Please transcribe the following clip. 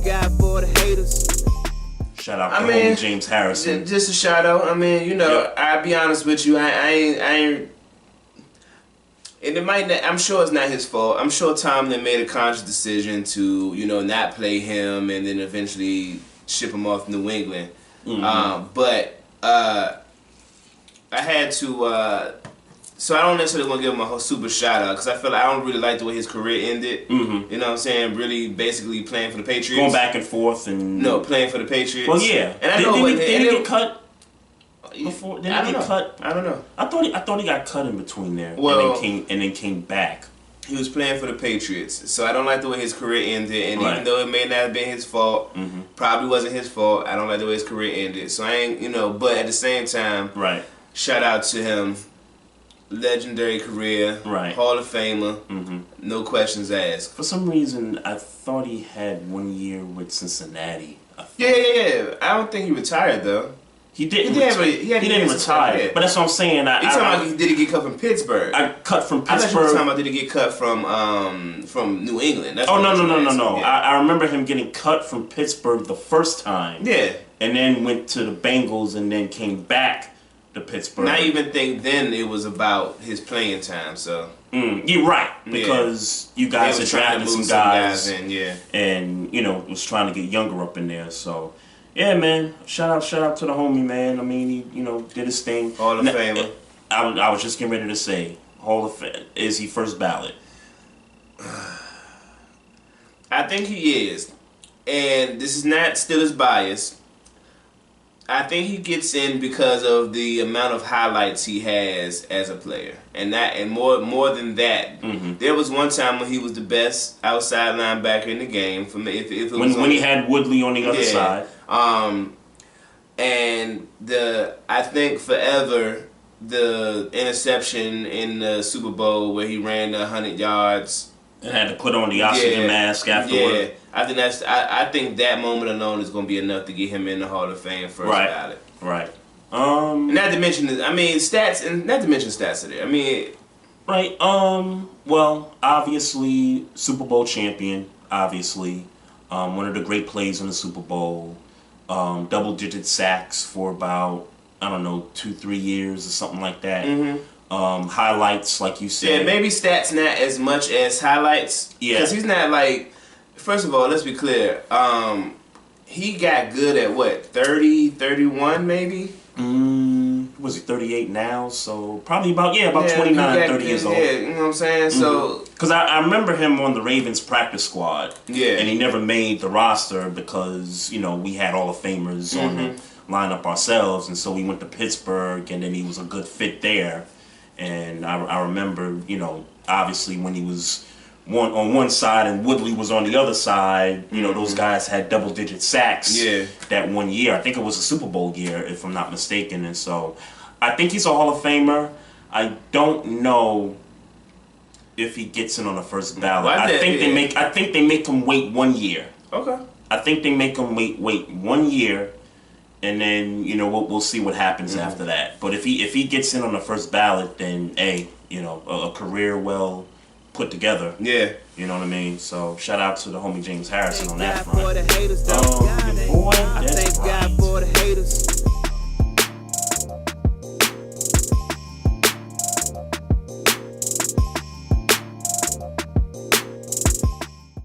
God for the haters. Shout out to homie James Harrison. Just a shout out. I mean, you know, Yep. I'll be honest with you. I ain't. And it might not, I'm sure it's not his fault. I'm sure Tomlin made a conscious decision to, you know, not play him and then eventually ship him off to New England. But I had to. So I don't necessarily want to give him a whole super shout out because I feel like I don't really like the way his career ended. You know what I'm saying? Really, basically playing for the Patriots. Going back and forth and playing for the Patriots. Well, yeah. And I know, did he get cut before? Did I he don't get know. cut? I don't know. I thought he got cut in between there. Well, and then came back. He was playing for the Patriots, so I don't like the way his career ended. And Right. even though it may not have been his fault, probably wasn't his fault. I don't like the way his career ended. So I ain't, you know. But at the same time, Right. shout out to him. Legendary career, Right. Hall of Famer, no questions asked. For some reason, I thought he had 1 year with Cincinnati. Yeah. I don't think he retired though. He didn't. He didn't retire. Yeah. But that's what I'm saying. You talking about did he get cut from Pittsburgh? I cut from I thought you were Pittsburgh. talking about did he get cut from New England? That's Oh what no. Yeah. I remember him getting cut from Pittsburgh the first time. Yeah. And then went to the Bengals and then came back to Pittsburgh. And I even think then it was about his playing time. So You're right, because you guys they are was trying to drafting move some guys in, yeah. and you know was trying to get younger up in there. So yeah, man, shout out to the homie, man. I mean, he did his thing. Hall of Famer. I was just getting ready to say, Hall of Fame. Is he first ballot? I think he is, and this is not still his bias. I think he gets in because of the amount of highlights he has as a player, and more than that. There was one time when he was the best outside linebacker in the game. For me, if it was when he had Woodley on the other side. And I think forever the interception in the Super Bowl where he ran 100 yards And had to put on the oxygen mask afterward. Yeah, I think that moment alone is going to be enough to get him in the Hall of Fame first ballot. Right. And not to mention, stats, and not to mention stats today. Right. Well, obviously, Super Bowl champion. Obviously, one of the great plays in the Super Bowl. Double-digit sacks for about 2-3 years or something like that. Highlights, like you said. Yeah, maybe stats not as much as highlights. Yeah. Because he's not like. First of all, let's be clear. He got good at what, 30, 31 maybe? Was he 38 now? So probably about 29, 30 years old. Yeah, you know what I'm saying? So because I remember him on the Ravens practice squad. Yeah. And he never made the roster because, we had Hall of Famers on the lineup ourselves, and so we went to Pittsburgh, and then he was a good fit there. And I remember, obviously when he was on one side and Woodley was on the other side, those guys had double-digit sacks that 1 year. I think it was a Super Bowl year, if I'm not mistaken. And so I think he's a Hall of Famer. I don't know if he gets in on the first ballot. Well, I think they make him wait 1 year. okay. I think they make him wait 1 year, and then we'll see what happens after that. But if he gets in on the first ballot, then a career well put together. Yeah. You know what I mean? So shout out to the homie James Harrison on that Thank God front. for the haters, though. Boy, I that's thank God right. for the haters.